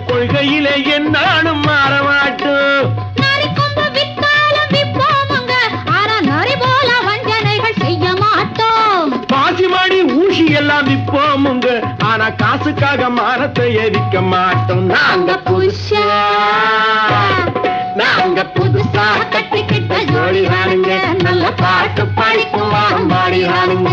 கொள்கையிலே என்னாலும் மாற மாட்டோம். பாசிமாடி ஊசி எல்லாம் விற்போமுங்க, ஆனா காசுக்காக மானத்தை எரிக்க மாட்டோம். நாங்க புதுசா கட்டிக்கிட்ட ஜோடிதானுங்க, நல்ல பாட்டு படிக்கும் பாடிதானுங்க.